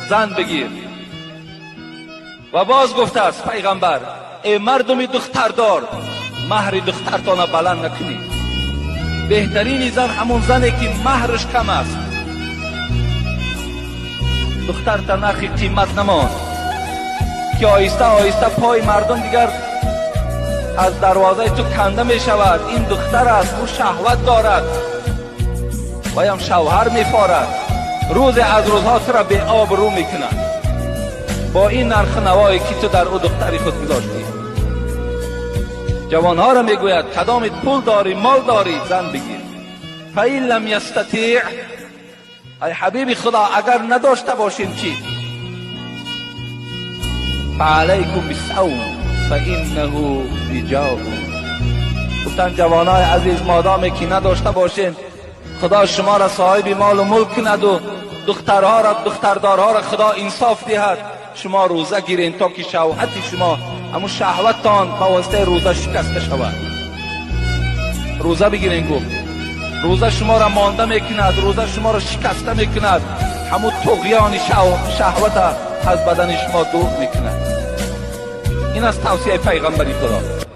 زن بگیر. و باز گفته است پیغمبر ای مردم دختردار، مهر دخترتان بلند نکنید. بهترین زن همون زنه که مهرش کم است. دختر تا نخی قیمت نماند که آیسته آیسته پای مردم دیگر از دروازه تو کنده می شود. این دختر است، او شهوت دارد و هم شوهر می فارد. روز از روزها تو را به آب رو می کند با این نرخ نوایی که تو در او دختری خود گذاشتی. جوانها را می گوید کدامت پول داری، مال داری، زن بگیر. فإن لم یستطیع، ای حبیب خدا اگر نداشته باشیم چی؟ فعلیکم بالصوم فإنه وجاء. گفتن جوانای عزیز مادامی که نداشته باشین، خدا شما را صاحب مال و ملک کند و دخترها را، دختردارها را خدا انصاف دهد. شما روزه گیرین تا که شهوت شما، همون شهوتتان با واسطه روزه شکسته شود. روزه بگیرین. گفت روزه شما را مانده میکند، روزه شما را شکسته میکند، همون طغیان شهوت از بدن شما دور میکند. این از توصیه پیغمبری خدا.